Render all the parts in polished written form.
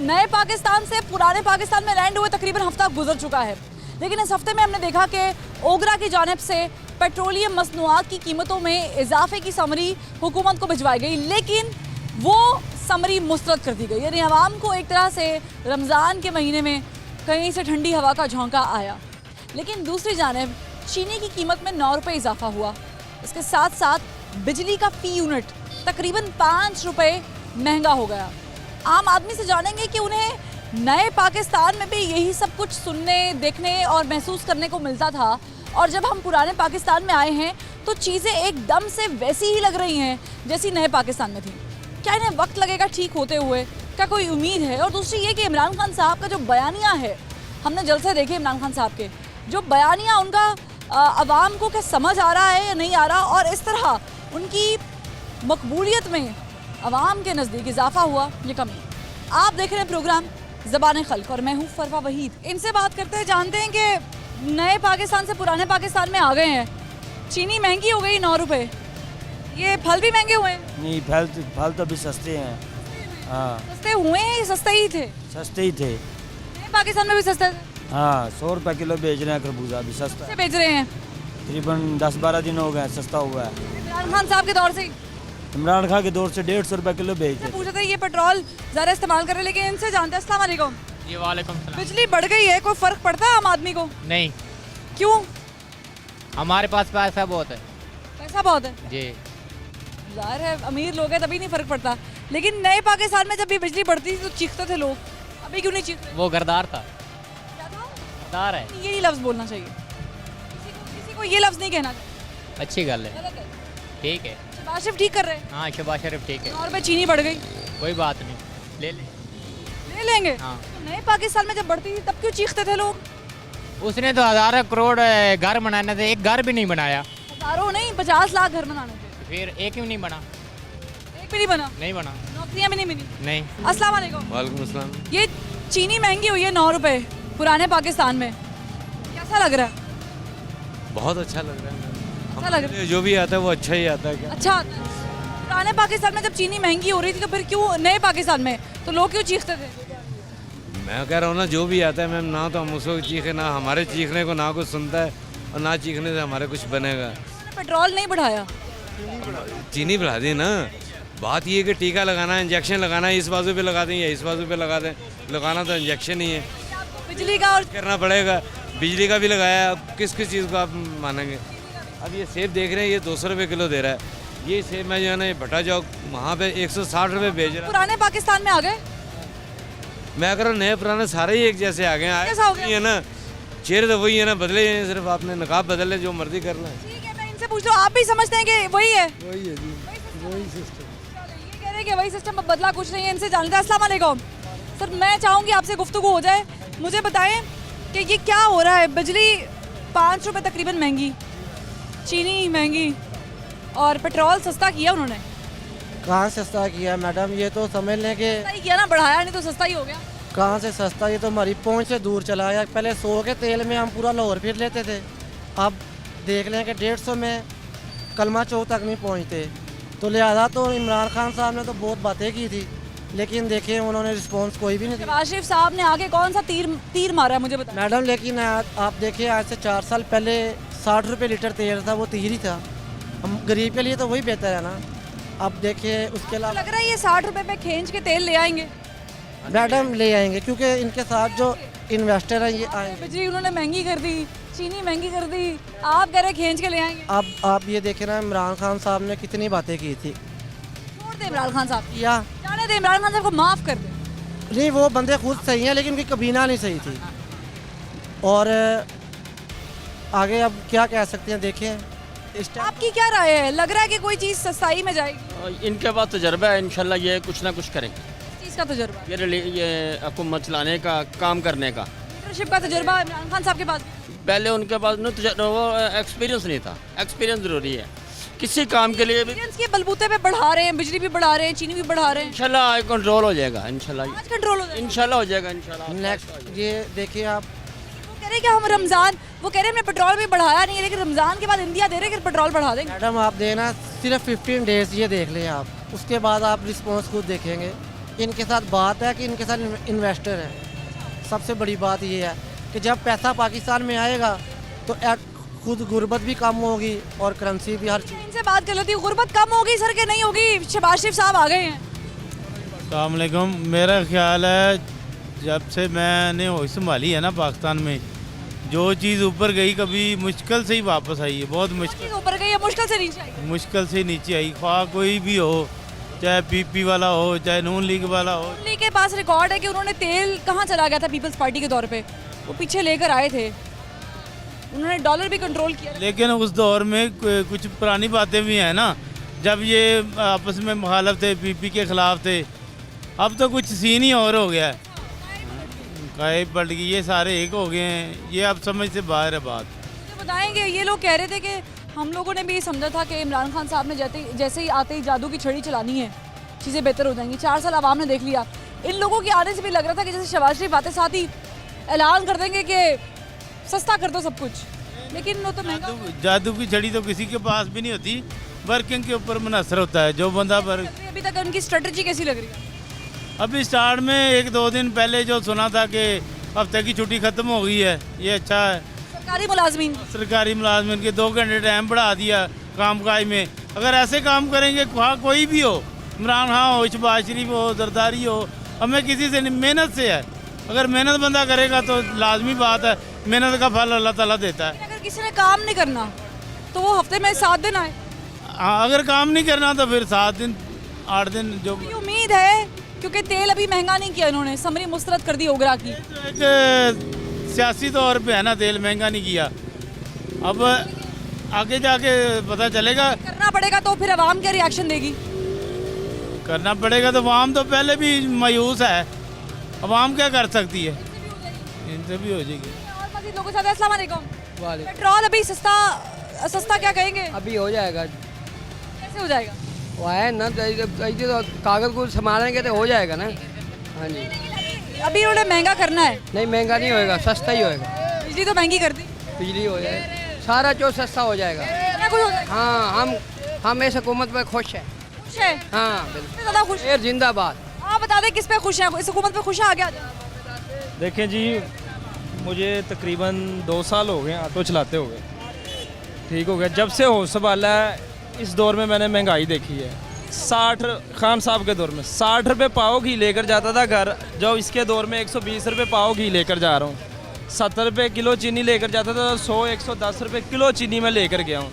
नए पाकिस्तान से पुराने पाकिस्तान में लैंड हुए तकरीबन हफ्ता गुजर चुका है, लेकिन इस हफ्ते में हमने देखा कि ओगरा की जानिब से पेट्रोलियम मसनूआत की कीमतों में इजाफे की समरी हुकूमत को भिजवाई गई, लेकिन वो समरी मुस्तरद कर दी गई। यानी आवाम को एक तरह से रमज़ान के महीने में कहीं से ठंडी हवा का झोंका आया। लेकिन दूसरी जानिब चीनी की कीमत में 9 रुपये इजाफा हुआ। इसके साथ साथ बिजली का फी यूनिट तकरीबन 5 रुपये महंगा हो गया। आम आदमी से जानेंगे कि उन्हें नए पाकिस्तान में भी यही सब कुछ सुनने, देखने और महसूस करने को मिलता था, और जब हम पुराने पाकिस्तान में आए हैं तो चीज़ें एकदम से वैसी ही लग रही हैं जैसी नए पाकिस्तान में थी। क्या इन्हें वक्त लगेगा ठीक होते हुए? क्या कोई उम्मीद है? और दूसरी ये कि इमरान खान साहब का जो बयानिया है, हमने जलसे देखे इमरान खान साहब के, जो बयानिया उनका अवाम को क्या समझ आ रहा है या नहीं आ रहा, और इस तरह उनकी मकबूलियत में अवाम के नज़दीक इजाफा हुआ ये कमी। आप देख रहे हैं प्रोग्राम ज़बान खल्क और मैं हूँ फरवा वहीद। इनसे बात करते हैं, जानते हैं कि नए पाकिस्तान से पुराने पाकिस्तान में आ गए हैं। चीनी महंगी हो गई 9 रुपये, ये फल भी महंगे हुए हैं? नहीं, फल तो भी सस्ते हैं। हाँ, सस्ते हुए हैं या सस्ते ही थे? सस्ते ही थे। नए पाकिस्तान में भी सस्ते थे? हाँ, 100 रुपये किलो बेच रहे हैं खरबूजा, भी सस्ता से बेच रहे हैं। तकरीबन 10-12 दिन हो गए, सस्ता हुआ है। इमरान खान साहब के दौर से इमरान खान के दौर से 150 रुपये किलो बेच रहे। पूछा था ये पेट्रोल ज़्यादा इस्तेमाल कर रहे हैं, लेकिन इनसे जानते हैं। अस्सलाम वालेकुम। जी वालेकुम सलाम। बिजली बढ़ गई है, कोई फ़र्क पड़ता है आम आदमी को? नहीं, क्यों? हमारे पास पैसा बहुत है पैसा बहुत है जी। ज़ाहिर है, अमीर लोग हैं तभी नहीं फ़र्क पड़ता। लेकिन नए पाकिस्तान में जब भी बिजली बढ़ती थी तो चीखते थे लोग, अभी क्यों नहीं चीख रहे? वो गरदार था। क्या था? गरदार है। यही लफ्ज़ बोलना चाहिए, किसी को ये लफ्ज़ नहीं कहना चाहिए। अच्छी गल है, गलत है। ठीक है। शहबाज शरीफ ठीक कर रहे हैं। हाँ, शहबाज शरीफ ठीक है। 9 रुपये चीनी बढ़ गई, कोई बात नहीं, ले ले। ले लेंगे। हाँ। तो नए पाकिस्तान में जब बढ़ती थी तब क्यों चीखते थे लोग? उसने तो हज़ारों करोड़ घर बनाने थे, एक घर भी नहीं बनाया। हज़ारों नहीं, 50 लाख घर बनाने थे, फिर एक क्यों नहीं बना? एक भी नहीं बना। नहीं बना। नौकरियाँ भी नहीं मिली। नहीं। अस्सलाम वालेकुम। वालेकुम अस्सलाम। ये चीनी महंगी हुई है 9 रुपये पुराने पाकिस्तान में, कैसा लग रहा है? बहुत अच्छा लग रहा है। अच्छा लग रहा है? जो भी आता है वो अच्छा ही आता है क्या? अच्छा आता है। पुराने पाकिस्तान में जब चीनी महंगी हो रही थी तो फिर क्यों नए पाकिस्तान में तो लोग क्यों चीखते थे? मैं कह रहा हूँ ना, जो भी आता है मैम, ना तो हम उसको चीखे, ना हमारे चीखने को ना कुछ सुनता है, और ना चीखने से हमारे कुछ बनेगा। पेट्रोल नहीं बढ़ाया, चीनी बढ़ा दी ना। बात ये है कि टीका लगाना है, इंजेक्शन लगाना है, इस बाजू पे लगा दें या इस बाजू पे लगा दें, लगाना तो इंजेक्शन ही है। बिजली का और करना पड़ेगा, बिजली का भी लगाया, अब किस किस चीज़ को आप मानेंगे? अब ये सेब देख रहे हैं, ये 200 रुपये किलो दे रहा है। ये सेब मैं जो है ना, ये भट्टा चौक वहाँ पे 160 रुपये बेच रहा है। पुराने पाकिस्तान में आ गए। मैं कह रहा हूँ नए पुराने सारे ही एक जैसे आ गए हैं। कैसा हो गया? है ना, चेहरे तो वही है ना, बदले हैं, सिर्फ आपने नकाब बदले, जो मर्जी कर लें। ठीक है, मैं इनसे पूछ रहा हूँ, आप भी समझते हैं कि वही है? वही है जी, वही सिस्टम। ये कह रहे हैं कि वही सिस्टम, अब बदला कुछ नहीं है। इनसे जानते हैं। अस्सलाम वालेकुम सर, मैं चाहूँगी आपसे गुफ्तगू हो जाए। मुझे बताएं कि ये क्या हो रहा है? बिजली 5 रुपये तकरीबन महंगी, चीनी महंगी, और पेट्रोल सस्ता किया उन्होंने। कहाँ सस्ता किया मैडम? ये तो समझ लें कि सस्ता ही किया ना, बढ़ाया नहीं तो सस्ता ही हो गया। कहाँ से सस्ता, ये तो हमारी पहुँच से दूर चला गया। पहले 100 के तेल में हम पूरा लाहौर फिर लेते थे, अब देख लें कि 150 में कलमा चौक तक नहीं पहुँचते। तो लिहाजा तो इमरान खान साहब ने तो बहुत बातें की थी, लेकिन देखें उन्होंने रिस्पॉन्स कोई भी नहीं दिया। शहबाज शरीफ साहब ने आगे कौन सा तीर मारा है मुझे बताएं। मैडम लेकिन आप देखिए, आज से 4 साल पहले 60 रुपये लीटर तेल था, वो तीर ही था। हम गरीब के लिए तो वही बेहतर है ना। अब देखिए उसके अलावा लग रहा है ये 60 रुपये पे खींच के तेल ले आएंगे। मैडम ले आएंगे, क्योंकि इनके साथ जो इन्वेस्टर हैं ये आएंगे। बिजली उन्होंने महंगी कर दी, चीनी महंगी कर दी, आप कह रहे खींच के ले आएंगे। अब आप ये देखें ना, इमरान खान साहब ने कितनी बातें की थी। छोड़ दे इमरान खान साहब, या जाने दे इमरान खान साहब को, माफ़ कर दे। नहीं, वो बंदे खुद सही हैं, लेकिन उनकी कबीना नहीं सही थी। और आगे अब क्या कह सकते हैं, देखें इस टाइम। आपकी क्या राय है? लग रहा है कि कोई चीज़ सस्ताई में जाएगी? इनके पास तजर्बा है, इंशाल्लाह ये कुछ ना कुछ करेंगे। इस चीज़ का तजुर्बा, ये हुकूमत चलाने का, काम करने का। लीडरशिप का तजुर्बा इमरान खान साहब के पास। पहले उनके पास वो एक्सपीरियंस नहीं था। एक्सपीरियंस ज़रूरी है किसी काम के लिए भी। एक्सपीरियंस के बलबूते पे बढ़ा रहे हैं, बिजली भी बढ़ा रहे हैं, चीनी भी बढ़ा रहे हैं। इंशाल्लाह कंट्रोल हो जाएगा, इंशाल्लाह आज कंट्रोल हो जाएगा। इंशाल्लाह हो जाएगा, इंशाल्लाह। नेक्स्ट ये देखिए आप, वो कह रहे हैं कि हम रमज़ान, वो कह रहे हैं हमने पेट्रोल भी बढ़ाया नहीं है, लेकिन रमज़ान के बाद इंडिया दे रहे हैं कि पेट्रोल बढ़ा देंगे। मैडम आप देना सिर्फ 15 डेज, ये देख लें आप, उसके बाद आप रिस्पॉन्स खुद देखेंगे इनके साथ बात है कि इनके साथ इन्वेस्टर है। सबसे बड़ी बात ये है कि जब पैसा पाकिस्तान में आएगा तो खुद गुर्बत भी कम होगी और करेंसी भी हर चीज़। इनसे बात कर लेती हूँ, गुर्बत कम होगी सर के नहीं होगी? शहबाज शरीफ साहब आ गए हैं। अस्सलाम वालेकुम। मेरा ख्याल है जब से मैंने होश संभाली है ना पाकिस्तान में, जो चीज़ ऊपर गई कभी मुश्किल से ही वापस आई है। बहुत मुश्किल, चीज़ ऊपर गई है, मुश्किल से नीचे आई। मुश्किल से नीचे आई। ख्वाह कोई भी हो, चाहे पीपी वाला हो, चाहे नून लीग वाला हो। दिल्ली के पास रिकॉर्ड है कि उन्होंने तेल कहाँ चला गया था पीपल्स पार्टी के दौर पे, वो पीछे लेकर आए थे। उन्होंने डॉलर भी कंट्रोल किया। लेकिन उस दौर में कुछ पुरानी बातें भी हैं ना, जब ये आपस में मुखालफ थे, पीपी के ख़िलाफ़ थे। अब तो कुछ सीन ही और हो गया है, काहे पलट गई, ये सारे एक हो गए हैं। ये अब समझ से बाहर है बात। मुझे बताएंगे, ये लोग कह रहे थे कि हम लोगों ने भी समझा था कि इमरान खान साहब ने जैसे ही आते ही जादू की छड़ी चलानी है, चीज़ें बेहतर हो जाएंगी। 4 साल आवाम ने देख लिया। इन लोगों के आने से भी लग रहा था कि जैसे शहबाज शरीफ आते साथ ही ऐलान कर देंगे कि सस्ता कर दो सब कुछ, लेकिन वो तो महंगा। जादू की छड़ी तो किसी के पास भी नहीं होती, वर्किंग के ऊपर मुनसर होता है। जो बंदा अभी तक उनकी स्ट्रेटजी कैसी लग रही है? अभी स्टार्ट में 1-2 दिन पहले जो सुना था कि हफ्ते की छुट्टी ख़त्म हो गई है, ये अच्छा है। सरकारी मुलाजमीन सरकारी मुलाजमिन के 2 घंटे टाइम बढ़ा दिया कामकाज में। अगर ऐसे काम करेंगे, कोई भी हो, इमरान खान हो, शहबाज शरीफ हो, जरदारी हो, हमें किसी से नहीं, मेहनत से है। अगर मेहनत बंदा करेगा तो लाजमी बात है, मेहनत का फल अल्लाह ताला देता है। अगर किसी ने काम नहीं करना तो वो हफ्ते में 7 दिन आए। हाँ, अगर काम नहीं करना तो फिर 7 दिन 8 दिन जो। ये उम्मीद है, क्योंकि तेल अभी महंगा नहीं किया इन्होंने, समरी मुस्तरद कर दी ओगरा की। एक सियासी तौर पे है ना, तेल महंगा नहीं किया। अब आगे जाके पता चलेगा। करना पड़ेगा तो फिर आवाम क्या रिएक्शन देगी? करना पड़ेगा तो आवाम तो पहले भी मायूस है, आवाम क्या कर सकती है, इनसे भी हो जाएगी। और मज़ीद लोगों के साथ अस्सलाम वालेकुम। पेट्रोल अभी सस्ता क्या कहेंगे? अभी हो जाएगा। कैसे हो जाएगा? वो है ना, तो कागज़ को संभालेंगे तो हो जाएगा ना। हाँ जी। अभी उन्होंने महंगा करना है। नहीं, महंगा नहीं होएगा, सस्ता ही होएगा। बिजली तो महंगी कर दी। बिजली हो जाए, सारा जो सस्ता हो जाएगा। क्या कुछ हो जाएगा? हाँ, हम इस हुकूमत पर खुश हैं। खुश है? हाँ किस बिल्कुल। पे ज़्यादा खुश है? जिंदाबाद। आप बता दें किस पे खुश हैं? इस हुकूमत पे खुश हैं आगे? देखें जी, मुझे तकरीबन 2 साल हो गए ऑटो चलाते हुए। ठीक हो गया, जब से होश संभाला है इस दौर में मैंने महंगाई देखी है। 60 खान साहब के दौर में 60 रुपये पाव घी लेकर जाता था घर, जो इसके दौर में 120 रुपये पाव घी लेकर जा रहा हूँ। 70 रुपये किलो चीनी लेकर जाता था, 100-110 रुपये किलो चीनी मैं लेकर गया हूँ।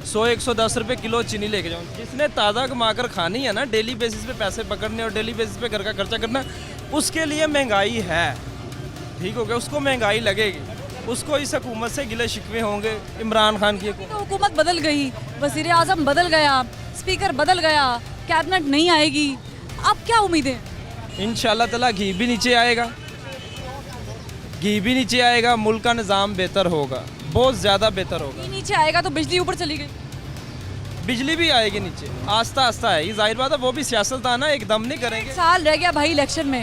100-110 रुपये किलो चीनी लेकर जाऊँ। जिसने ताज़ा कमा कर खानी है ना, डेली बेसिस पे पैसे पकड़ने और डेली बेसिस पे घर का खर्चा करना, उसके लिए महंगाई है। ठीक हो गया, उसको महंगाई लगेगी, उसको इस हुकूमत से गिले शिकवे होंगे। इमरान खान की तो हुकूमत बदल गई, वज़ीर आज़म बदल गया, स्पीकर बदल गया, कैबिनेट नहीं आएगी, अब क्या उम्मीदें? इंशाल्लाह ताला घी भी नीचे आएगा, घी भी नीचे आएगा, मुल्क का निज़ाम बेहतर होगा, बहुत ज़्यादा बेहतर होगा। नीचे आएगा तो बिजली ऊपर चली गई। बिजली भी आएगी नीचे, आस्ता आस्ता है, ये जाहिर बात है। वो भी सियासतदान है, एकदम नहीं करेंगे। साल रह गया भाई इलेक्शन में।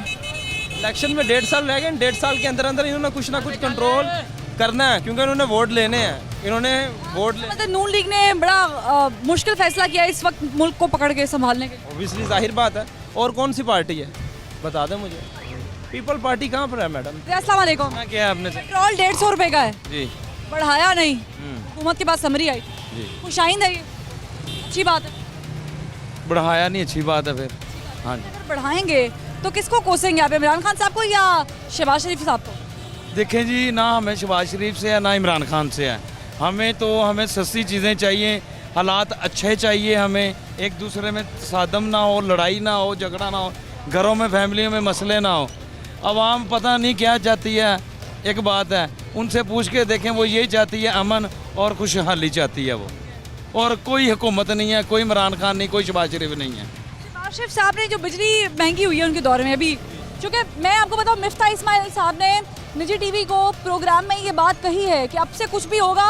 इलेक्शन में 1.5 साल रह गए, 1.5 साल के अंदर अंदर इन्होंने कुछ ना कुछ कंट्रोल करना है, क्योंकि इन्होंने वोट लेने हैं। इन्होंने वोट ले, मतलब नून लीग ने बड़ा मुश्किल फैसला किया इस वक्त मुल्क को पकड़ के संभालने के लिए। ऑब्वियसली जाहिर बात है। और कौन सी पार्टी है बता दें मुझे? पीपल पार्टी कहाँ पर है मैडम? अस्सलाम वालेकुम। क्या किया आपने? पेट्रोल 150 रुपए का है जी, बढ़ाया नहीं, हुकूमत के पास समरी आई, खुशाइंद है, ये अच्छी बात है। बढ़ाया नहीं, अच्छी बात है फिर। हाँ जी, अगर बढ़ाएंगे तो किसको कोसेंगे आप, इमरान खान साहब को या शहबाज शरीफ साहब को? देखें जी, ना हमें शहबाज शरीफ से है ना इमरान खान से है। हमें सस्ती चीज़ें चाहिए, हालात अच्छे चाहिए, हमें एक दूसरे में सादम ना हो, लड़ाई ना हो, झगड़ा ना हो, घरों में फैमिलियों में मसले ना हो। आवाम पता नहीं क्या चाहती है, एक बात है, उनसे पूछ के देखें, वो यही चाहती है अमन और खुशहाली चाहती है वो, और कोई हुकूमत नहीं है, कोई इमरान खान नहीं, कोई शहबाज शरीफ नहीं है। शहबाज शरीफ साहब ने जो बिजली महंगी हुई है उनके दौर में, अभी चूँकि मैं आपको बताऊँ, मिफ्ता इस्माइल साहब ने निजी टीवी को प्रोग्राम में ये बात कही है कि अब से कुछ भी होगा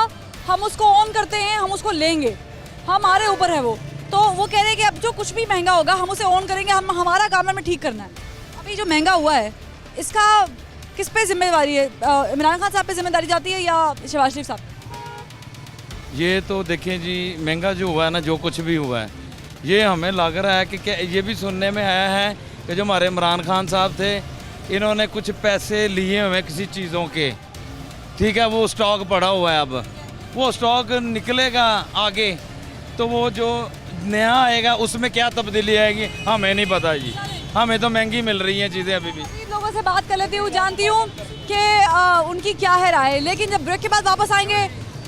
हम उसको ऑन करते हैं, हम उसको लेंगे, हमारे ऊपर है वो। तो वो कह रहे हैं कि अब जो कुछ भी महंगा होगा हम उसे ऑन करेंगे, हमारा काम है हमें ठीक करना है। अभी जो महंगा हुआ है इसका किस पे जिम्मेदारी है? इमरान खान साहब पे जिम्मेदारी जाती है या शहबाज शरीफ साहब? ये तो देखें जी, महंगा जो हुआ है ना, जो कुछ भी हुआ है, ये हमें लग रहा है कि क्या ये भी सुनने में आया है कि जो हमारे इमरान खान साहब थे इन्होंने कुछ पैसे लिए हुए किसी चीज़ों के, ठीक है, वो स्टॉक पड़ा हुआ है। अब वो स्टॉक निकलेगा आगे तो वो जो नया आएगा उसमें क्या तब्दीली आएगी हमें नहीं पता जी, हमें तो महंगी मिल रही हैं चीज़ें अभी भी। इन लोगों से बात कर लेती हूँ, जानती हूँ कि उनकी क्या है राय, लेकिन जब ब्रेक के बाद वापस आएंगे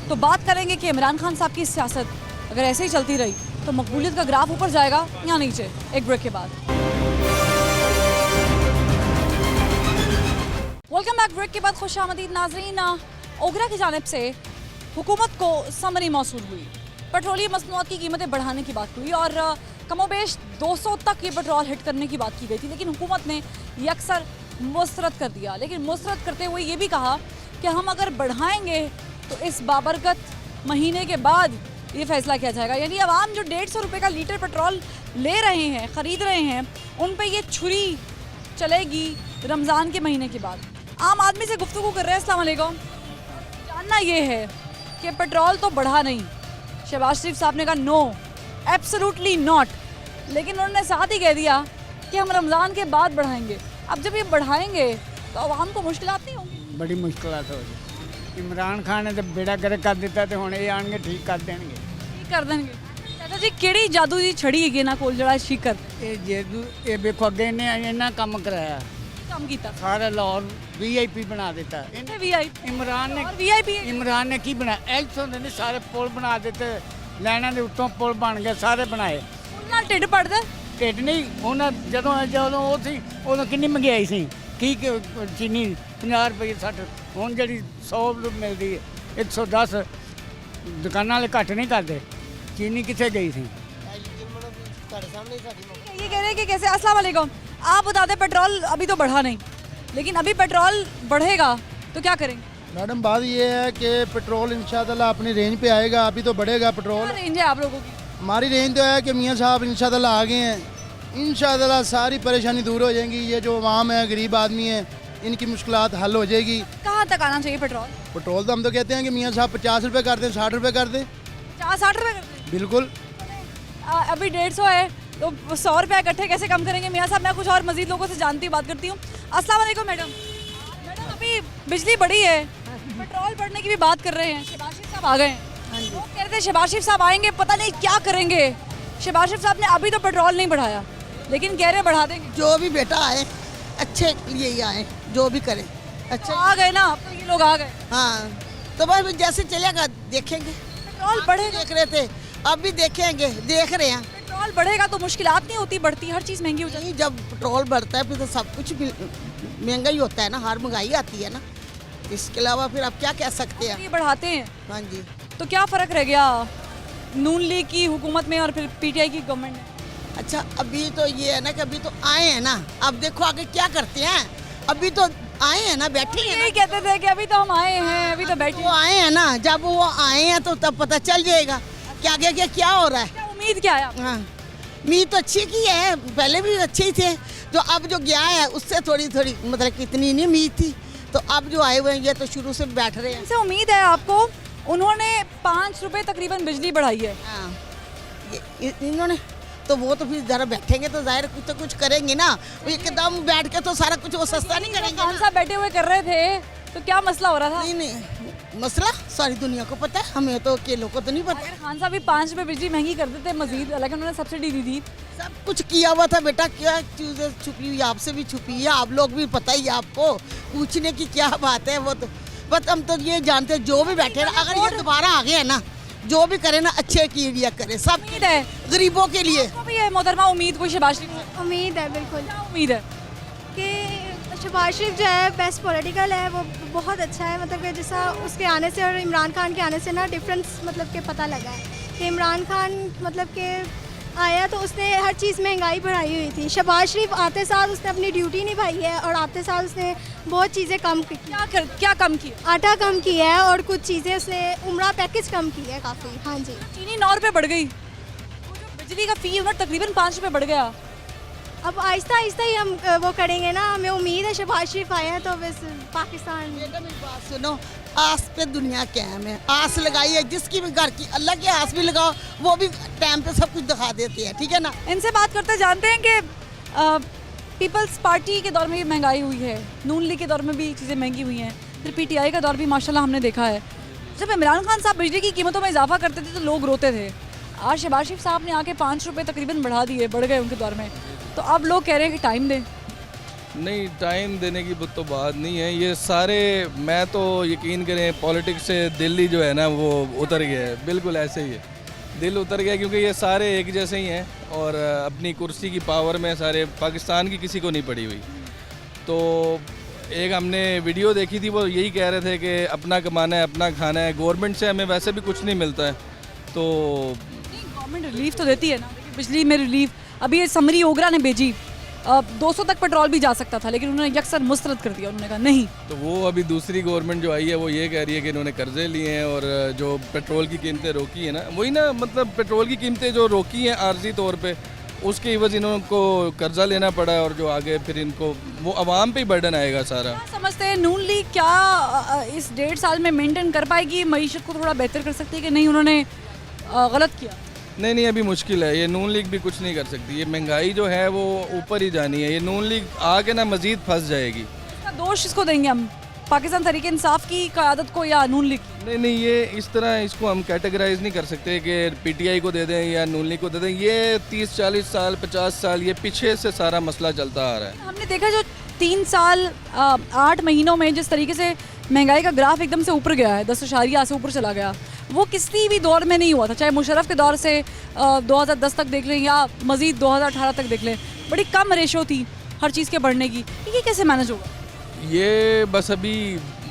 तो बात करेंगे कि इमरान खान साहब की सियासत अगर ऐसे ही चलती रही तो मकबूलियत का ग्राफ ऊपर जाएगा या नीचे। एक ब्रेक के बाद वेलकम बैक। ब्रेक के बाद खुशामदीद नाज़रीन। ओगरा की जानिब से हुकूमत को समरी मौसूल हुई, पेट्रोलियम मसनूआत की कीमतें बढ़ाने की बात हुई और कमोबेश 200 तक ये पेट्रोल हिट करने की बात की गई थी, लेकिन हुकूमत ने ये अक्सर मुस्तरद कर दिया। लेकिन मुस्तरद करते हुए ये भी कहा कि हम अगर बढ़ाएंगे तो इस बाबरकत महीने के बाद ये फैसला किया जाएगा। यानी आवाम जो 150 रुपये का लीटर पेट्रोल ले रहे हैं, ख़रीद रहे हैं, उन पे ये छुरी चलेगी रमज़ान के महीने के बाद। आम आदमी से गुफ्तगू कर रहे हैं। अस्सलाम वालेकुम। जानना ये है कि पेट्रोल तो बढ़ा नहीं, शहबाज शरीफ साहब ने कहा नो, एब्सोल्युटली नॉट, लेकिन उन्होंने साथ ही कह दिया कि हम रमज़ान के बाद बढ़ाएंगे। अब जब ये बढ़ाएंगे तो आवाम को मुश्किलात नहीं होंगी? बड़ी मुश्किलात हो गई। इमरान खान ने तो बेड़ा गर्क कर दिता तो हुण ये आणगे ठीक कर देंगे। ठीक कर देंगे। चाचा जी किहड़ी जादू दी छड़ी है ना कोल जड़ा ठीक कर ये जेदू ये देखो अगे ने इन्ना काम कराया, काम कीता सारे लाहौर VIP बना दिता। वीआईपी इमरान ने वीआईपी इमरान ने की बनाया, ऐसे होंदे ने सारे पुल बना दिते, लाइनां दे उत्तों पुल बन गए, सारे बनाए। ना टिड पड़दा ਢਿੱਡ नहीं ਉਹਨਾਂ ਜਦੋਂ ਉਹ ਸੀ ਉਦੋਂ ਕਿੰਨੀ ਮਹਿੰਗਾਈ ਸੀ, ਕੀ ਚੀਨੀ 50 ਰੁਪਏ 60, ਹੁਣ ਜਿਹੜੀ 100 ਰੁਪਏ ਮਿਲਦੀ ਹੈ 110, ਦੁਕਾਨਾਂ ਵਾਲੇ ਘੱਟ ਨਹੀਂ ਕਰਦੇ। चीनी किथे गई थी? ये कह रहे हैं कि कैसे। अस्सलाम वालेकुम। आप बता दें पेट्रोल अभी तो बढ़ा नहीं, लेकिन अभी पेट्रोल बढ़ेगा तो क्या करेंगे? मैडम बात ये है कि पेट्रोल इंशाल्लाह अपनी रेंज पे आएगा, अभी तो बढ़ेगा पेट्रोल। क्या रेंज है आप लोगों की? हमारी रेंज तो है कि मियाँ साहब इंशाल्लाह आ गए हैं, इंशाल्लाह सारी परेशानी दूर हो जाएंगी। ये जो आवाम है, गरीब आदमी है, इनकी मुश्किलात हल हो जाएगी। कहाँ तक आना चाहिए पेट्रोल? पेट्रोल तो हम तो कहते हैं कि मियाँ साहब 50 रुपये कर दें, 60 रुपये कर दें। 50-60 रुपये कर दें? बिल्कुल। अभी 150 है तो 100 रुपये इकट्ठे कैसे कम करेंगे मियाँ साहब? मैं कुछ और मजीद लोगों से जानती हूँ, बात करती हूँ। अस्सलाम वालेकुम मैडम। मैडम अभी बिजली बढ़ी है, पेट्रोल बढ़ने की भी बात कर रहे हैं, शहबाज शरीफ साहब आ गए हैं। वो कह रहे थे शहबाज शरीफ साहब आएंगे, पता नहीं क्या करेंगे। शहबाज शरीफ साहब ने अभी तो पेट्रोल नहीं बढ़ाया, लेकिन कह रहे बढ़ा देंगे। जो भी बेटा आए अच्छे लिए ही आए, जो भी करें अच्छा। आ गए ना, अब तो ये लोग आ गए। हाँ तो बस जैसे चलेगा देखेंगे। पेट्रोल बढ़ेगा, देख रहे थे, अब भी देखेंगे, देख रहे हैं। पेट्रोल बढ़ेगा तो मुश्किलात नहीं होती, बढ़ती हर चीज़ महंगी हो जाती नहीं, जब पेट्रोल बढ़ता है फिर तो सब कुछ भी महंगा ही होता है ना, हर महंगाई आती है ना। इसके अलावा फिर आप क्या कह सकते हैं? ये बढ़ाते हैं। हाँ जी। तो क्या फ़र्क रह गया नून लीग की हुकूमत में और फिर PTI की गवर्नमेंट में? अच्छा अभी तो ये है ना कि अभी तो आए हैं ना, अब देखो आगे क्या करते हैं। अभी तो आए हैं ना, बैठे हैं। यही कहते थे कि अभी तो हम आए हैं, अभी तो बैठे। वो आए हैं ना, जब वो आए हैं तो तब पता चल जाएगा कि आगे क्या हो रहा है। उम्मीद क्या है? हाँ उम्मीद तो अच्छी की है, पहले भी अच्छे ही थे, तो अब जो गया है उससे थोड़ी थोड़ी मतलब कि इतनी नहीं उम्मीद थी, तो अब जो आए हुए हैं ये तो शुरू से बैठ रहे हैं। इनसे उम्मीद है आपको? उन्होंने 5 रुपए तकरीबन बिजली बढ़ाई है। हाँ इन्होंने तो वो तो फिर ज़रा बैठेंगे तो जाहिर कुछ तो कुछ करेंगे ना, एकदम बैठ के तो सारा कुछ वो सस्ता नहीं करेंगे। खान साहब बैठे हुए कर रहे थे तो क्या मसला हो रहा था? नहीं मसला सारी दुनिया को पता है, हमें तो अकेलों को तो नहीं पता। खान साहब भी 5 रुपए बिजली महंगी कर देते मजीद, हालांकि उन्होंने सब्सिडी दी थी। सब कुछ किया हुआ था बेटा, क्या चीज़ें छुपी हुई आपसे भी छुपी है, आप लोग भी पता ही है आपको, पूछने की क्या बात है। वो तो बस हम तो ये जानते हैं जो भी बैठे हैं, अगर ये दोबारा आ गए ना, जो भी करे ना अच्छे की लिया करे, सब उम्मीद है गरीबों के लिए। तो भी है मोहतरमा उम्मीद कोई शहबाज शरीफ? उम्मीद है बिल्कुल। क्या उम्मीद है? कि शहबाज शरीफ जो है बेस्ट पॉलिटिकल है, वो बहुत अच्छा है, मतलब कि जैसा उसके आने से और इमरान खान के आने से ना डिफरेंस मतलब कि पता लगा है कि इमरान खान मतलब कि आया तो उसने हर चीज़ महंगाई बढ़ाई हुई थी। शहबाज शरीफ आते साथ उसने अपनी ड्यूटी निभाई है और आते साथ उसने बहुत चीज़ें कम की। क्या कम की? आटा कम किया है और कुछ चीज़ें उसने उम्रा पैकेज कम की है काफ़ी। हाँ जी। चीनी 9 रुपये बढ़ गई, बिजली का फी उन्होंने तकरीबन 5 रुपये बढ़ गया। अब आहिस्ता आहिस्ता ही हम वो करेंगे ना, हमें उम्मीद है शहबाज शरीफ आए हैं तो बस पाकिस्तान। मेरी बात सुनो, आस पे दुनिया कायम है। आस लगाई है जिसकी भी घर की, अल्लाह की आस भी लगाओ, वो भी टाइम पे सब कुछ दिखा देती है, ठीक है ना। इनसे बात करते जानते हैं कि पीपल्स पार्टी के दौर में भी महंगाई हुई है, नून लीग के दौर में भी चीज़ें महंगी हुई हैं, फिर पीटीआई का दौर भी माशाल्लाह हमने देखा है। जब इमरान खान साहब बिजली की कीमतों में इजाफा करते थे तो लोग रोते थे। आज शहबाज शरीफ साहब ने आके 5 रुपये तकरीबन बढ़ा दिए, बढ़ गए उनके दौर में, तो अब लोग कह रहे हैं कि टाइम दें। नहीं, टाइम देने की तो बात नहीं है। ये सारे, मैं तो यकीन करें पॉलिटिक्स से दिल्ली जो है ना वो उतर गया है, बिल्कुल ऐसे ही है, दिल उतर गया, क्योंकि ये सारे एक जैसे ही हैं और अपनी कुर्सी की पावर में सारे, पाकिस्तान की किसी को नहीं पड़ी हुई। तो एक हमने वीडियो देखी थी, वो यही कह रहे थे कि अपना कमाना है, अपना खाना है, गवर्नमेंट से हमें वैसे भी कुछ नहीं मिलता है। तो गवर्नमेंट रिलीफ तो देती है ना, बिजली में रिलीफ। अभी ये समरी ओगरा ने भेजी, 200 तक पेट्रोल भी जा सकता था, लेकिन उन्होंने यकसर मुस्तरद कर दिया, उन्होंने कहा नहीं। तो वो अभी दूसरी गवर्नमेंट जो आई है वो ये कह रही है कि इन्होंने कर्जे लिए हैं और जो पेट्रोल की कीमतें रोकी है ना, वही ना, मतलब पेट्रोल की कीमतें जो रोकी हैं आर्जी तौर पे, उसके एवज इनको कर्जा लेना पड़ा है और जो आगे फिर इनको वो आवाम पे ही बर्डन आएगा सारा। क्या समझते हैं नून लीग क्या इस 1.5 साल में मेंटेन कर पाएगी, मईशत को थोड़ा बेहतर कर सकती है कि नहीं, उन्होंने गलत किया? नहीं, अभी मुश्किल है, ये नून लीग भी कुछ नहीं कर सकती। ये महंगाई जो है वो ऊपर ही जानी है, ये नून लीग आके ना मजीद फंस जाएगी। इसका दोष किसको देंगे हम, पाकिस्तान तहरीक इंसाफ की क़यादत को या नून लीग की? नहीं, ये इस तरह इसको हम कैटेगराइज नहीं कर सकते कि पीटीआई को दे दें या नून लीग को दे दें। ये 30-40 साल 50 साल ये पीछे से सारा मसला चलता आ रहा है। हमने देखा जो 3 साल 8 महीनों में जिस तरीके से महंगाई का ग्राफ एकदम से ऊपर गया है, 10 से ऊपर चला गया, वो किसी भी दौर में नहीं हुआ था। चाहे मुशर्रफ के दौर से 2010 तक देख लें या मज़ीद 2018 तक देख लें, बड़ी कम रेशो थी हर चीज़ के बढ़ने की। ये कैसे मैनेज होगा? ये बस अभी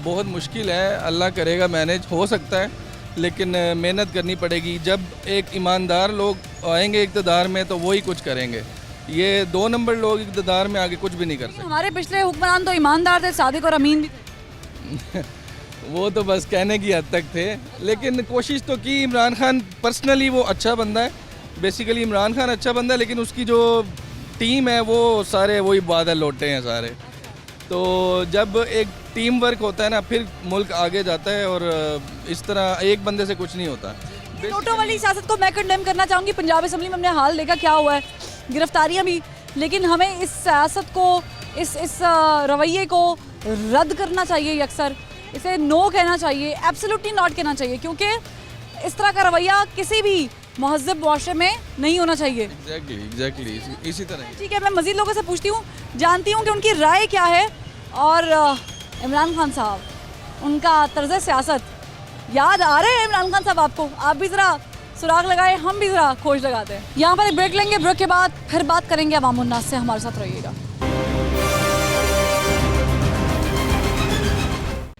बहुत मुश्किल है, अल्लाह करेगा मैनेज, हो सकता है, लेकिन मेहनत करनी पड़ेगी। जब एक ईमानदार लोग आएंगे इक़्तिदार में तो वही कुछ करेंगे। ये 2 नंबर लोग इक़्तिदार में आगे कुछ भी नहीं कर सकते। हमारे पिछले हुक्मरान तो ईमानदार थे, सादिक और अमीन भी थे। वो तो बस कहने की हद तक थे, लेकिन कोशिश तो की। इमरान खान पर्सनली वो अच्छा बंदा है, बेसिकली इमरान खान अच्छा बंदा है, लेकिन उसकी जो टीम है वो सारे वही बादल लौटे हैं सारे। तो जब एक टीम वर्क होता है ना, फिर मुल्क आगे जाता है, और इस तरह एक बंदे से कुछ नहीं होता। नोटों वाली सियासत को मैं कंडेम करना चाहूँगी। पंजाब असम्बली में हमने हाल देखा क्या हुआ है, गिरफ्तारियाँ भी, लेकिन हमें इस सियासत को, इस रवैये को रद्द करना चाहिए, अक्सर इसे नो कहना चाहिए, एब्सोल्युटली नॉट कहना चाहिए, क्योंकि इस तरह का रवैया किसी भी महज़ब मुआशरे में नहीं होना चाहिए। एग्जैक्टली इसी तरह। ठीक है, मैं मज़ीद लोगों से पूछती हूँ, जानती हूँ कि उनकी राय क्या है, और इमरान खान साहब, उनका तर्ज़ सियासत याद आ रहे हैं इमरान खान साहब आपको? आप भी ज़रा सुराग लगाए, हम भी ज़रा खोज लगाते हैं। यहाँ पर एक ब्रेक लेंगे, ब्रेक के बाद फिर बात करेंगे अवाम उन्नास से। हमारे साथ रहिएगा।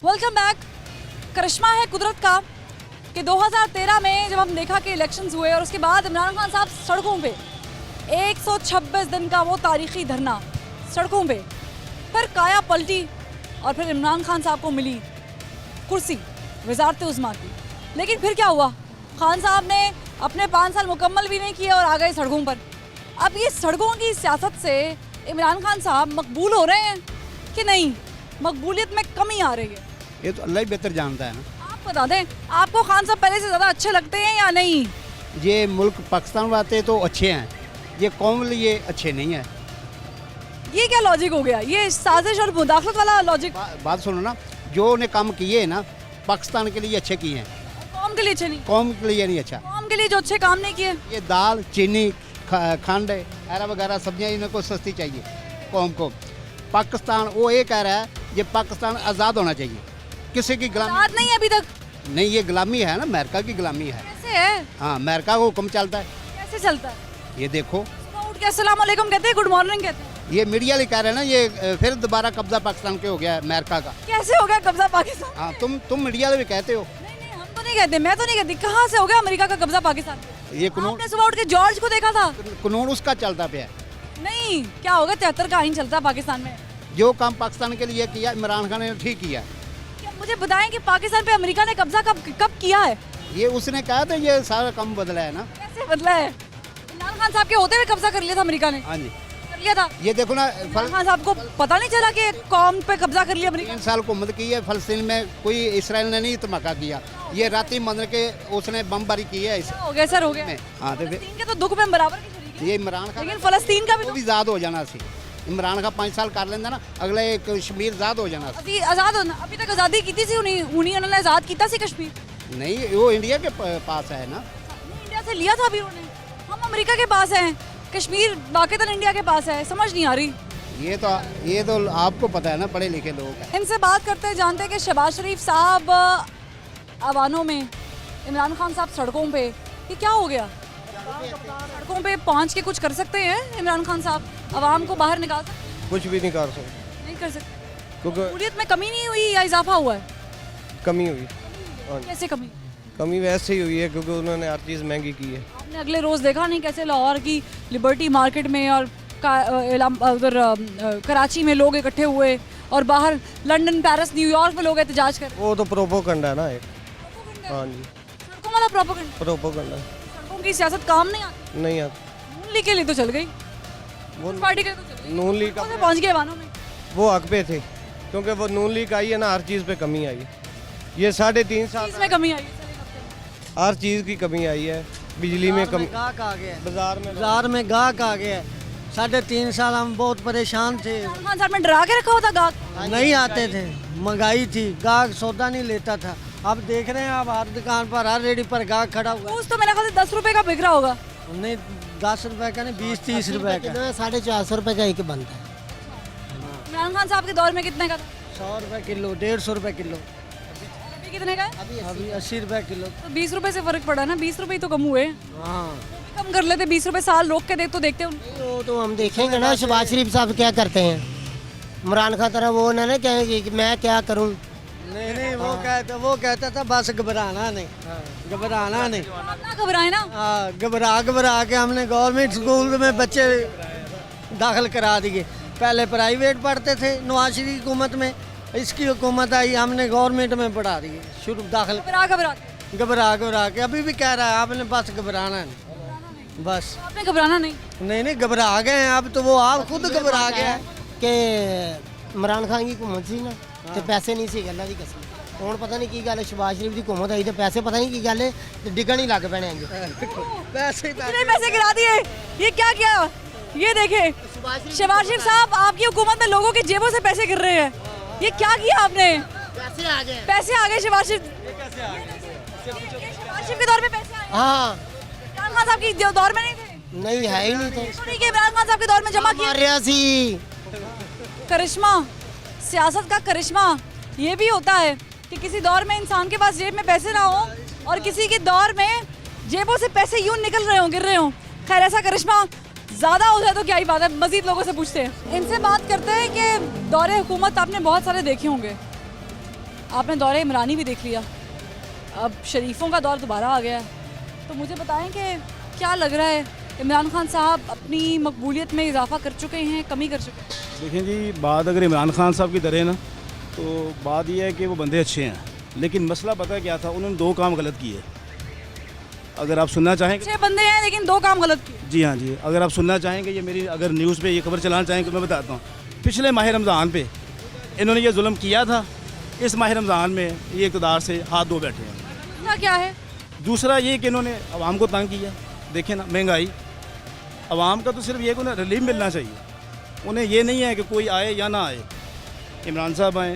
Welcome back. करिश्मा है कुदरत का कि 2013 में जब हम देखा कि इलेक्शंस हुए और उसके बाद इमरान खान साहब सड़कों पे 126 दिन का वो तारीखी धरना सड़कों पे, फिर काया पलटी और फिर इमरान खान साहब को मिली कुर्सी वज़ारत उज़्मा की। लेकिन फिर क्या हुआ, खान साहब ने अपने 5 साल मुकम्मल भी नहीं किए और आ गए सड़कों पर। अब ये सड़कों की सियासत से इमरान खान साहब मकबूल हो रहे हैं कि नहीं, मकबूलियत में कमी आ रही है? ये तो अल्लाह ही बेहतर जानता है ना। आप बता दें, आपको खान साहब पहले से ज़्यादा अच्छे लगते हैं या नहीं? ये मुल्क पाकिस्तान वाते तो अच्छे हैं, ये कौम के लिए अच्छे नहीं है। ये क्या लॉजिक हो गया, ये साजिश और मुदाखलत वाला लॉजिक? बात सुनो ना, जो उन्हें काम किए हैं ना पाकिस्तान के लिए अच्छे किए हैं, कौम के लिए अच्छे नहीं? कौम के लिए नहीं अच्छा। कौम के लिए जो अच्छे काम नहीं किए, ये दाल, चीनी, खंड एरा वगैरह सब्जियां इनको सस्ती चाहिए कौम को। पाकिस्तान वो ये कह रहा है ये पाकिस्तान आज़ाद होना चाहिए, किसी की गुलामी आज़ाद नहीं है अभी तक। नहीं, ये गुलामी है ना, अमेरिका की गुलामी है। कैसे है? हाँ, अमेरिका को हुक्म चलता है। कैसे चलता है? ये देखो, सुबह उठ के अस्सलाम वालेकुम कहते हैं, गुड मॉर्निंग कहते हैं। ये मीडिया ही कह रहे हैं ना, ये फिर दोबारा कब्जा पाकिस्तान के हो गया अमेरिका का। कैसे हो गया कब्जा पाकिस्तान? हाँ, तुम मीडिया भी कहते हो। नहीं, हम तो नहीं कहते, मैं तो नहीं कहती। कहाँ से हो गया अमेरिका का कब्जा पाकिस्तान पे? ये कानून, आपने सुबह उठ के जॉर्ज को देखा था? कानून उसका चलता पे है। नहीं, क्या होगा, 73 का आइन चलता है पाकिस्तान में। जो काम पाकिस्तान के लिए किया इमरान खान ने ठीक किया। क्या मुझे बताएं कि पाकिस्तान पे अमेरिका ने कब्जा कब किया है? ये उसने कहा था, ये सारा काम बदला है ना। कैसे बदला है? इमरान खान साहब के होते हुए कब्जा कर लिया था अमेरिका ने। हाँ जी। कर लिया था ये देखो ना इमरान खान साहब को पता नहीं चला कि कौम पे कब्जा कर लिया अमेरिका 3 साल हुकूमत की है फलस्तीन में, कोई इसराइल ने नहीं धमाका किया, ये राती मंदिर के उसने बमबारी की है इस हो गया सर हो गया हाँ तो फलस्तीन के तो दुख में बराबर की शरीक है ये इमरान खान लेकिन फलस्तीन का भी वो तो भी आज़ाद हो जाना सी, इमरान खान 5 साल कर लेंदा ना, अगले कश्मीर आज़ाद हो जाना सी। अभी आजाद होना अभी तक आजादी की थी उन्होंने आजाद किया सी कश्मीर नहीं वो इंडिया के पास है ना, इंडिया से लिया था अभी उन्होंने, हम अमेरिका के पास हैं, कश्मीर वाक़ईतन इंडिया के पास है, समझ नहीं आ रही। ये तो आपको पता है ना, पढ़े लिखे लोग हैं। इनसे बात करते हैं, जानते हैं कि शहबाज शरीफ साहब अवानों में, इमरान खान साहब सड़कों पे, ये क्या हो गया? सड़कों पे पहुंच के कुछ कर सकते हैं इमरान खान साहब, अवाम को बाहर निकाल सकते? कुछ भी नहीं कर सकते नहीं कर सकते क्योंकि मकबूलियत में कमी नहीं हुई या इजाफा हुआ है? कमी हुई, कैसे कमी? कमी वैसे ही हुई है क्योंकि उन्होंने हर चीज़ महंगी की है। आपने अगले रोज़ देखा नहीं कैसे लाहौर की लिबर्टी मार्केट में और उधर कराची में लोग इकट्ठे हुए और बाहर लंदन, पेरिस, न्यूयॉर्क में लोग एहतजाज कर रहे हैं? वो तो प्रोपोगंडा है ना एक। हाँ जी, सड़कों वाला प्रोपोगंडा सड़कों की सियासत काम नहीं आती। नहीं आता। नून लीग के लिए तो चल गई, पार्टी के लिए तो चल गई, नून लीग कहाँ से पहुंच गए वानों में? वो हक पे थे क्योंकि वो नून लीग आई है ना, हर चीज़ पे कमी आई है। ये 3.5 साल इसमें कमी आई है, हर चीज़ की कमी आई है, बिजली में कमी, गाहक आ गया, बाजार में गाहक आ गया। 3.5 साल हम बहुत परेशान थे, इमरान खान साहब ने डरा के रखा होता गाहक, नहीं आते थे, महंगाई थी, गाहक सौदा नहीं लेता था। अब देख रहे हैं आप हर दुकान पर, हर रेडी पर गाहक खड़ा हुआ। दूध तो मेरे ख्याल से 10 रुपए का बिक रहा होगा। नहीं 10 रुपए का नहीं, 20-30 रुपए का। 450 रुपए का एक बनता है। इमरान खान साहब के दौर में कितने का था? 100 रुपए किलो, 150 रुपए किलो, अभी कितने का है? अभी 80 रुपए किलो। तो 20 रुपए से फर्क पड़ा ना, 20 रुपए ही तो कम हुए। हाँ कम कर लेते, 20 रुपए साल रोक के देख तो देखते वो तो हम देखेंगे ना शहबाज शरीफ साहब क्या करते हैं। इमरान खान तरह वो ना कहेंगे कि मैं क्या करूं। नहीं वो कहता था बस घबराना नहीं, घबराना नहीं, ना घबराए ना। हाँ घबरा के हमने गवर्नमेंट स्कूल में बच्चे दाखिल करा दिए। पहले प्राइवेट पढ़ते थे नवाज शरीफ की हुकूमत में, इसकी हुकूमत आई हमने गवर्नमेंट में पढ़ा दिए, शुरू दाखिल घबरा के। अभी भी कह रहा है आपने बस घबराना नहीं, बस आपने घबराना नहीं। नहीं घबरा गए हैं अब तो, वो आप खुद घबरा गए हैं कि इमरान खान की हुकूमत सी ना तो पैसे नहीं सी गल दी कसम। ਹੁਣ ਪਤਾ ਨਹੀਂ ਕੀ ਗੱਲ ਹੈ, शहबाज शरीफ की हुकूमत आई तो पैसे पता नहीं की गल है तो डिगन ही लग पैने पैसे पैसे गिरा दिए। ये क्या किया? ये देखे शहबाज शरीफ साहब, आपकी हुकूमत में लोगों की जेबों से पैसे गिर रहे हैं, ये क्या किया आपने? पैसे आ गए शहबाज शरीफ के दौर में पैसे आए। हाँ इमरान खान साहब की दौर में नहीं थे? नहीं है ही नहीं थे, इमरान खान साहब के दौर में जमा किया। करिश्मा, सियासत का करिश्मा ये भी होता है कि किसी दौर में इंसान के पास जेब में पैसे ना हो और किसी के दौर में जेबों से पैसे यूं निकल रहे हों, गिर रहे हों। खैर ऐसा करिश्मा ज़्यादा हो जाए तो क्या ही बात है, मजीद लोगों से पूछते हैं। इनसे बात करते हैं कि दौरे हुकूमत आपने बहुत सारे देखे होंगे, आपने दौरे इमरानी भी देख लिया, अब शरीफों का दौर दोबारा आ गया है, तो मुझे बताएं कि क्या लग रहा है, इमरान खान साहब अपनी मकबूलियत में इजाफा कर चुके हैं, कमी कर चुके हैं? देखें जी, बात अगर इमरान खान साहब की तरह ना, तो बात यह है कि वो बंदे अच्छे हैं, लेकिन मसला पता क्या था, उन्होंने 2 काम गलत किए। अगर आप सुनना चाहें, 6 बंदे हैं लेकिन 2 काम गलत किए। जी हाँ जी, अगर आप सुनना चाहेंगे, ये मेरी अगर न्यूज़ पे ये खबर चलाना चाहेंगे तो मैं बताता हूँ। पिछले माह रमज़ान पे इन्होंने ये जुल्म किया था, इस माह रमज़ान में ये इक़्तिदार से हाथ धो बैठे हैं। क्या है? दूसरा ये कि इन्होंने आवाम को तंग किया। देखें ना, महंगाई, आवाम का तो सिर्फ ये कि उन्हें रिलीफ मिलना चाहिए, उन्हें ये नहीं है कि कोई आए या ना आए, इमरान साहब आए,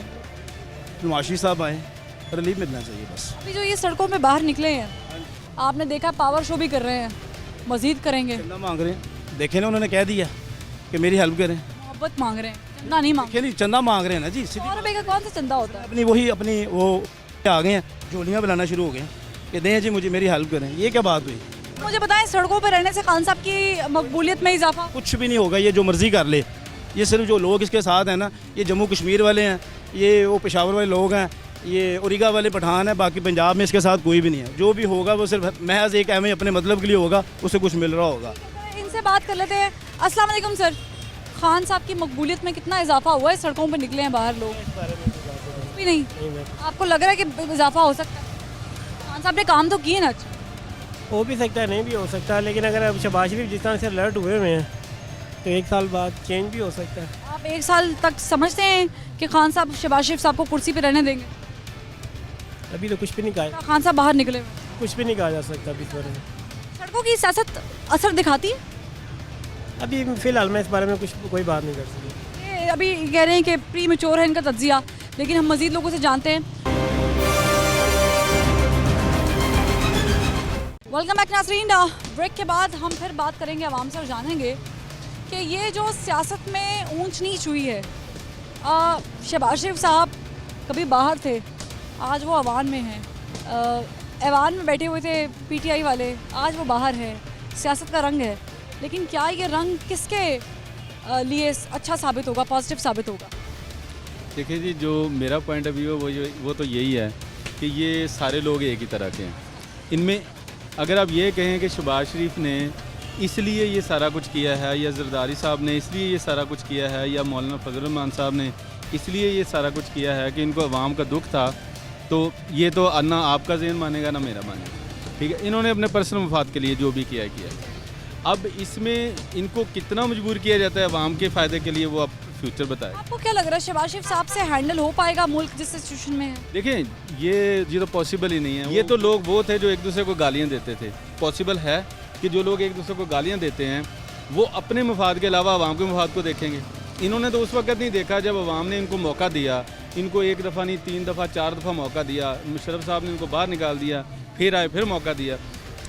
नवाज शरीफ साहब आए, रिलीफ मिलना चाहिए बस। अभी जो ये सड़कों पे बाहर निकले हैं, आपने देखा पावर शो भी कर रहे हैं, मजीद करेंगे, चंदा मांग रहे हैं। देखे ना, उन्होंने कह दिया कि मेरी हेल्प करें, मोहब्बत मांग रहे हैं, चंदा नहीं मांग नहीं, चंदा मांग रहे हैं ना जी। 100 रुपये का कौन सा चंदा होता है? अपनी वो आ गए हैं, झोलियाँ बनाना शुरू हो गए कि दें जी मुझे, मेरी हेल्प करें। ये क्या बात हुई? मुझे बताएं, सड़कों पर रहने से खान साहब की मकबूलियत में इजाफा? कुछ भी नहीं होगा, ये जो मर्जी कर ले। ये सिर्फ जो लोग इसके साथ हैं ना, ये जम्मू कश्मीर वाले हैं, ये वो पेशावर वाले लोग हैं, ये उरीगा वाले पठान हैं, बाकी पंजाब में इसके साथ कोई भी नहीं है। जो भी होगा वो सिर्फ महज एक एम अपने मतलब के लिए होगा, उसे कुछ मिल रहा होगा। इनसे बात कर लेते हैं। अस्सलाम वालेकुम सर, खान साहब की मकबूलियत में कितना इजाफा हुआ है? सड़कों पर निकले हैं बाहर लोग, भी नहीं, आपको लग रहा है कि इजाफा हो सकता है? खान साहब ने काम तो किए ना, हो भी सकता है, नहीं भी हो सकता, लेकिन अगर अब शहबाज शरीफ जिस तरह से अलर्ट हुए हैं तो 1 साल बाद चेंज भी हो सकता है। आप 1 साल तक समझते हैं कि खान साहब शहबाज शरीफ साहब को कुर्सी पे रहने देंगे? अभी तो कुछ भी नहीं कहा, खान साहब बाहर निकले हुए हैं। कुछ भी नहीं कहा जा सकता अभी इस बारे में। सड़कों की सियासत असर दिखाती है? अभी फ़िलहाल मैं इस बारे में कोई बात नहीं कर सकती। ये अभी कह रहे हैं कि प्री मैच्योर है इनका तज्जिया, लेकिन हम मज़ीद लोगों से जानते हैं। वेलकम बैक नाज़रीन। ब्रेक के बाद हम फिर बात करेंगे आवाम से और जानेंगे कि ये जो सियासत में ऊंच नीच हुई है, शहबाज शरीफ साहब कभी बाहर थे, आज वो अवान में हैं, ऐवान में बैठे हुए थे पीटीआई वाले, आज वो बाहर है। सियासत का रंग है, लेकिन क्या ये रंग किसके लिए अच्छा साबित होगा, पॉजिटिव साबित होगा? देखिए जी, जो मेरा पॉइंट ऑफ व्यू है वो तो यही है कि ये सारे लोग एक ही तरह के हैं। इनमें अगर आप ये कहें कि शहबाज शरीफ ने इसलिए ये सारा कुछ किया है, या जरदारी साहब ने इसलिए ये सारा कुछ किया है, या मौलाना फजल रहमान साहब ने इसलिए ये सारा कुछ किया है कि इनको अवाम का दुख था, तो ये तो ना आपका ज़हन मानेगा ना मेरा मानेगा। ठीक है, इन्होंने अपने पर्सनल मफाद के लिए जो भी किया है। अब इसमें इनको कितना मजबूर किया जाता है अवाम के फ़ायदे के लिए, वो आप फ्यूचर बताएं। आपको क्या लग रहा है शहबाज शरीफ साहब से हैंडल हो पाएगा मुल्क जिस सिचुएशन में है? देखिए, ये तो पॉसिबल ही नहीं है। ये तो लोग वो थे जो एक दूसरे को गालियाँ देते थे। पॉसिबल है कि जो लोग एक दूसरे को गालियाँ देते हैं वो अपने मफाद के अलावा अवाम के मफाद को देखेंगे। इन्होंने तो उस वक्त नहीं देखा जब अवाम ने इनको मौका दिया। इनको 1 दफ़ा नहीं 3 दफ़ा 4 दफ़ा मौका दिया। मुशर्रफ साहब ने इनको बाहर निकाल दिया, फिर आए, फिर मौका दिया।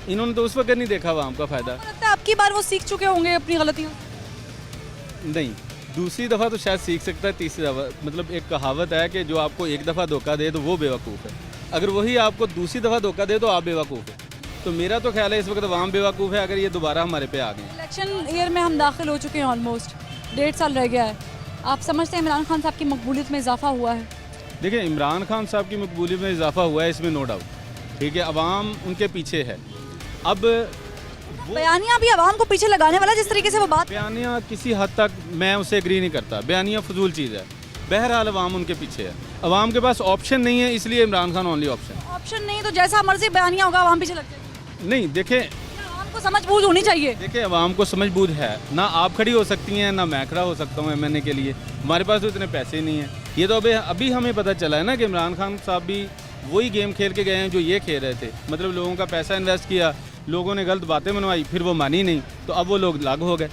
इन्होंने तो उस वक्त नहीं देखा अवाम का फ़ायदा। लगता है आपकी बार वो सीख चुके होंगे अपनी गलतियों? नहीं, दूसरी दफ़ा तो शायद सीख सकता है, तीसरी दफ़ा मतलब एक कहावत है कि जो आपको 1 दफ़ा धोखा दे तो वो बेवकूफ़ है, अगर वही आपको दूसरी दफ़ा धोखा दे तो आप बेवकूफ़ है। तो मेरा तो ख्याल है इस वक्त अवाम बेवकूफ़ है अगर ये दोबारा हमारे पे आ गए। इलेक्शन ईयर में हम दाखिल हो चुके हैं, ऑलमोस्ट 1.5 साल रह गया है। आप समझते हैं इमरान खान साहब की मकबूलियत में इजाफा हुआ है? देखिए, इमरान खान साहब की मकबूलियत में इजाफा हुआ है, इसमें नो डाउट। ठीक है, अवाम उनके पीछे है। अब बयानियाँ भी अवाम को पीछे लगाने वाला, जिस तरीके से वो बात, बयानियाँ किसी हद तक मैं उससे एग्री नहीं करता। बयानियाँ फजूल चीज़ है। बहरहाल अवाम उनके पीछे है, अवाम के पास ऑप्शन नहीं है, इसलिए इमरान खान ओनली ऑप्शन नहीं तो जैसा मर्जी बयानियाँ होगा अवाम पीछे लग जाएगी। नहीं, देखें, अवाम को समझबूझ होनी चाहिए। देखिए, अवाम को समझबूझ है ना, आप खड़ी हो सकती हैं ना मैं खड़ा हो सकता हूँ MNA के लिए। हमारे पास तो इतने पैसे नहीं हैं। ये तो अभी हमें पता चला है ना कि इमरान खान साहब भी वही गेम खेल के गए हैं जो ये खेल रहे थे। मतलब लोगों का पैसा इन्वेस्ट किया, लोगों ने गलत बातें मनवाई, फिर वो मानी नहीं, तो अब वो लोग लागू हो गए।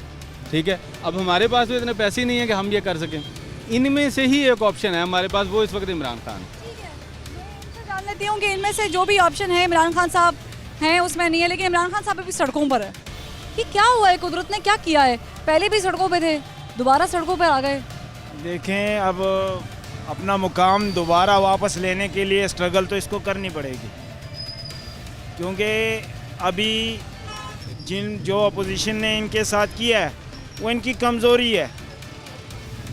ठीक है, अब हमारे पास तो इतने पैसे नहीं है कि हम ये कर सकें। इनमें से ही एक ऑप्शन है हमारे पास, वो इस वक्त इमरान खान। जान लेती हूँ कि इनमें से जो भी ऑप्शन है इमरान खान साहब हैं उसमें नहीं है, लेकिन इमरान खान साहब अभी सड़कों पर है। कि क्या हुआ है, कुदरत ने क्या किया है? पहले भी सड़कों पे थे, दोबारा सड़कों पर आ गए। देखें, अब अपना मुकाम दोबारा वापस लेने के लिए स्ट्रगल तो इसको करनी पड़ेगी, क्योंकि अभी जो अपोजिशन ने इनके साथ किया है वो इनकी कमज़ोरी है।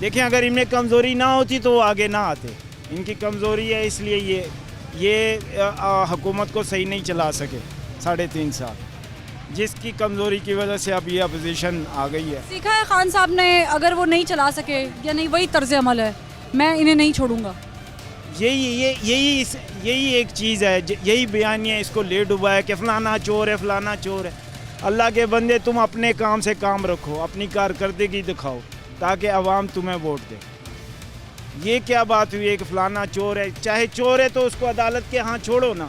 देखें, अगर इनमें कमज़ोरी ना होती तो वो आगे ना आते। इनकी कमज़ोरी है, इसलिए ये हुकूमत को सही नहीं चला सके 3.5 साल, जिसकी कमज़ोरी की वजह से अब ये अपोजिशन आ गई है। सीखा है खान साहब ने, अगर वो नहीं चला सके या नहीं वही तर्ज अमल है, मैं इन्हें नहीं छोड़ूंगा। यही एक चीज़ है, यही बयानिया इसको ले डुबा है कि फ़लाना चोर है, फ़लाना चोर है। अल्लाह के बंदे, तुम अपने काम से काम रखो, अपनी कारकर्दगी दिखाओ ताकि अवाम तुम्हें वोट दे। ये क्या बात हुई है कि फ़लाना चोर है? चाहे चोर है तो उसको अदालत के यहाँ छोड़ो ना,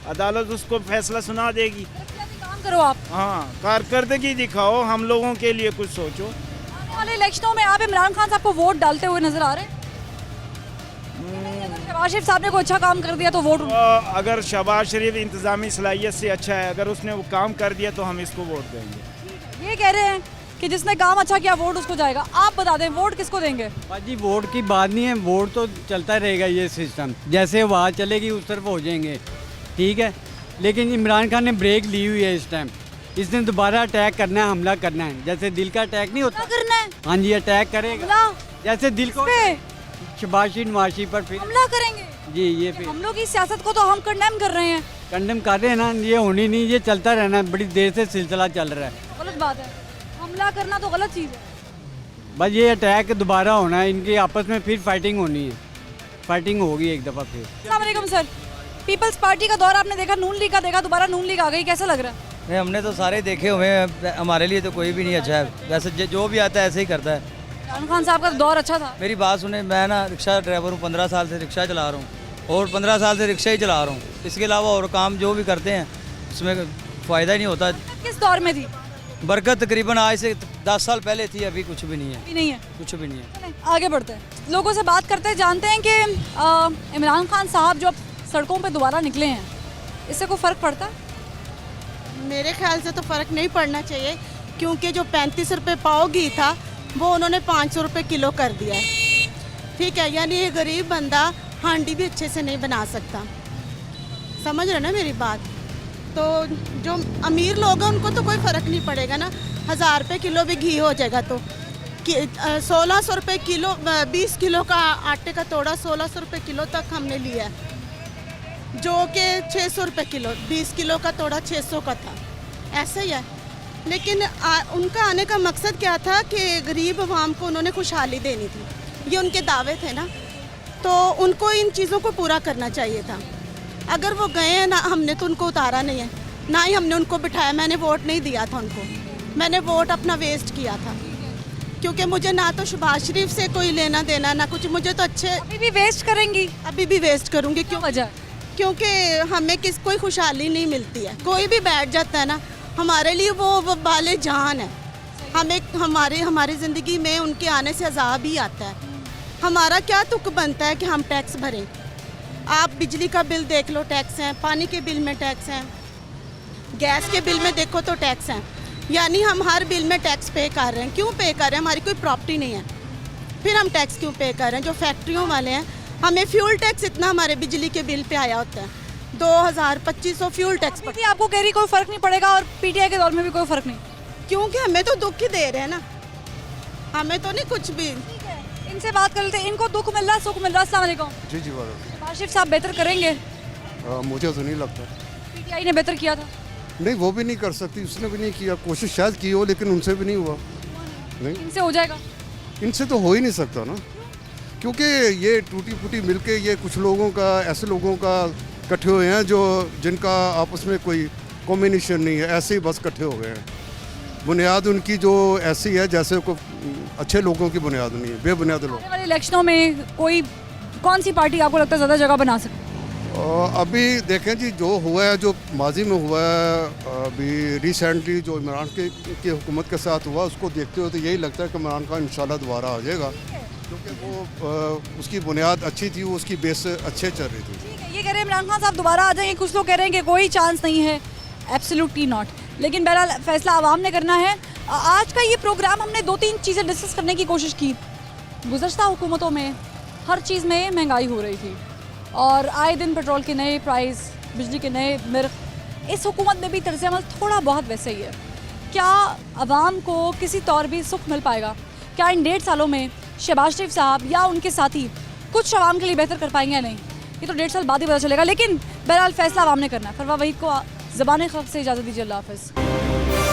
अदालत उसको फैसला सुना देगी। काम करो आप। हाँ, कारकर्दगी दिखाओ, हम लोगों के लिए कुछ सोचो। आने वाले इलेक्शनों में आप इमरान खान साहब को वोट डालते हुए नजर आ रहे हैं? शहबाज शरीफ साहब ने कोई अच्छा काम कर दिया तो वोट, अगर शहबाज शरीफ इंतज़ामी सलाहियत से अच्छा है, अगर उसने वो काम कर दिया तो हम इसको वोट देंगे। ये कह रहे हैं कि जिसने काम अच्छा किया वोट उसको जाएगा। आप बता दें वोट किसको देंगे? जी, वोट की बात नहीं है, वोट तो चलता रहेगा। ये सिस्टम जैसे आवाज़ चलेगी उस तरफ हो जाएंगे। ठीक है, लेकिन इमरान खान ने ब्रेक ली हुई है इस टाइम। इसने दोबारा अटैक करना है, हमला करना है। जैसे दिल का अटैक नहीं होता करना है। हाँ जी, अटैक करेगा जैसे दिल को शहबाज शरीफ नवाज़ पर फिर हमला करेंगे जी। ये फिर हमलों की सियासत को तो हम कंडेम कर रहे हैं। कंडेम कर रहे हैं ना, ये होनी नहीं, ये चलता रहना है। बड़ी देर से सिलसिला चल रहा है। गलत बात है, हमला करना तो गलत चीज़ है। बस ये अटैक दोबारा होना है, इनकी आपस में फिर फाइटिंग होनी है। फाइटिंग होगी एक दफ़ा फिर। अस्सलाम वालेकुम सर, पीपल्स पार्टी का दौर आपने देखा, नून लीग का देखा, दोबारा नून लीग आ गई, कैसा लग रहा है? नहीं, हमने तो सारे देखे हुए हैं, हमारे लिए तो कोई भी नहीं अच्छा है। वैसे जो भी आता है ऐसे ही करता है। इमरान खान साहब का दौर अच्छा था। मेरी बात सुने, मैं ना रिक्शा ड्राइवर हूँ, 15 साल से रिक्शा चला रहा हूँ और 15 साल से रिक्शा ही चला रहा हूँ। इसके अलावा और काम जो भी करते हैं उसमें फ़ायदा ही नहीं होता। किस दौर में थी? बरकत तकरीबन आज से 10 साल पहले थी, अभी कुछ भी नहीं है। अभी नहीं है, कुछ भी नहीं है। आगे बढ़ते हैं, लोगों से बात करते हैं, जानते हैं कि इमरान खान साहब जो अब सड़कों पे दोबारा निकले हैं, इससे कोई फ़र्क पड़ता है? मेरे ख्याल से तो फ़र्क नहीं पड़ना चाहिए, क्योंकि जो 35 रुपये पाव घी था वो उन्होंने 500 रुपये किलो कर दिया है। ठीक है, यानी ये गरीब बंदा हांडी भी अच्छे से नहीं बना सकता। समझ रहे ना मेरी बात? तो जो अमीर लोग हैं उनको तो कोई फ़र्क नहीं पड़ेगा ना, 1000 रुपये किलो भी घी हो जाएगा तो 1600 रुपये किलो, 20 किलो का आटे का तोड़ा 1600 रुपये किलो तक हमने लिया है, जो कि 600 रुपये किलो, 20 किलो का तोड़ा 600 का था। ऐसा ही है, लेकिन उनका आने का मकसद क्या था कि गरीब आवाम को उन्होंने खुशहाली देनी थी, ये उनके दावे थे ना, तो उनको इन चीज़ों को पूरा करना चाहिए था। अगर वो गए हैं ना, हमने तो उनको उतारा नहीं है, ना ही हमने उनको बिठाया। मैंने वोट नहीं दिया था उनको, मैंने वोट अपना वेस्ट किया था, क्योंकि मुझे ना तो शहबाज शरीफ से कोई लेना देना ना कुछ। मुझे तो अच्छे अभी भी वेस्ट करेंगी? अभी भी वेस्ट करूँगी। क्यों वजह? क्योंकि हमें कोई खुशहाली नहीं मिलती है। कोई भी बैठ जाता है ना, हमारे लिए वो बाले जान है। हमें हमारी ज़िंदगी में उनके आने से अजाब ही आता है। हमारा क्या तुक बनता है कि हम टैक्स भरें? आप बिजली का बिल देख लो, टैक्स हैं, पानी के बिल में टैक्स हैं, गैस के बिल में देखो तो टैक्स हैं। यानी हम हर बिल में टैक्स पे कर रहे हैं। क्यों पे कर रहे हैं? हमारी कोई प्रॉपर्टी नहीं है, फिर हम टैक्स क्यों पे कर रहे हैं? जो फैक्ट्रियों वाले हैं, हमें फ्यूल टैक्स इतना हमारे बिजली के बिल पे आया होता है, 2000-2500 फ्यूल टैक्स पर। आपको कह रही कोई फ़र्क नहीं पड़ेगा, और पीटीआई के दौर में भी कोई फ़र्क नहीं, क्योंकि हमें तो दुख ही दे रहे हैं ना, हमें तो नहीं कुछ भी। इनसे बात कर लेते हैं, इनको दुख मिल रहा, सुख मिल रहा। अस्सलाम वालेकुम। जी जी वालेकुम। शहबाज शरीफ साहब बेहतर करेंगे? मुझे तो नहीं लगता। पीटीआई ने बेहतर किया था? नहीं, वो भी नहीं कर सकती, उसने भी नहीं किया। कोशिश शायद की हो, लेकिन उनसे भी नहीं हुआ। नहीं, इनसे हो जाएगा? इनसे तो हो ही नहीं सकता ना, क्योंकि ये टूटी फूटी मिलके ये कुछ लोगों का, ऐसे लोगों का इकट्ठे हुए हैं जो जिनका आपस में कोई कॉम्बिनेशन नहीं है, ऐसे ही बस इकट्ठे हो गए हैं। बुनियाद उनकी जो ऐसी है जैसे को अच्छे लोगों की बुनियाद नहीं है, बेबुनियाद लोग। आने वाले इलेक्शनों में कौन सी पार्टी आपको लगता है ज़्यादा जगह बना सकती है? अभी देखें जी, जो हुआ है, जो माजी में हुआ है, अभी रिसेंटली जो इमरान की हुकूमत के साथ हुआ, उसको देखते हुए तो यही लगता है कि इमरान खान इंशाल्लाह दोबारा आ जाएगा, क्योंकि वो उसकी बुनियाद अच्छी थी, वो उसकी बेस अच्छे चल रही थी। ये कह रहे हैं इमरान खान साहब दोबारा आ जाएंगे, कुछ लोग कह रहे हैं कि कोई चांस नहीं है, एब्सोल्युटली नॉट। लेकिन बहरहाल फैसला आवाम ने करना है। आज का ये प्रोग्राम हमने 2-3 चीज़ें डिस्कस करने की कोशिश की। गुज़श्ता हुकूमतों में हर चीज़ में महंगाई हो रही थी, और आए दिन पेट्रोल के नए प्राइस, बिजली के नए नर्ख। इस हुकूमत में भी तर्ज़ अमल थोड़ा बहुत वैसे ही है। क्या आवाम को किसी तौर भी सुख मिल पाएगा? क्या इन 1.5 सालों में शहबाज शरीफ साहब या उनके साथी कुछ आवाम के लिए बेहतर कर पाएंगे या नहीं, ये तो 1.5 साल बाद ही पता चलेगा। लेकिन बहरहाल फैसला आवाम ने करना है। फरवा वही को ज़बान खल्क़ से इजाज़त दीजिए। अल्लाह हाफ़िज़।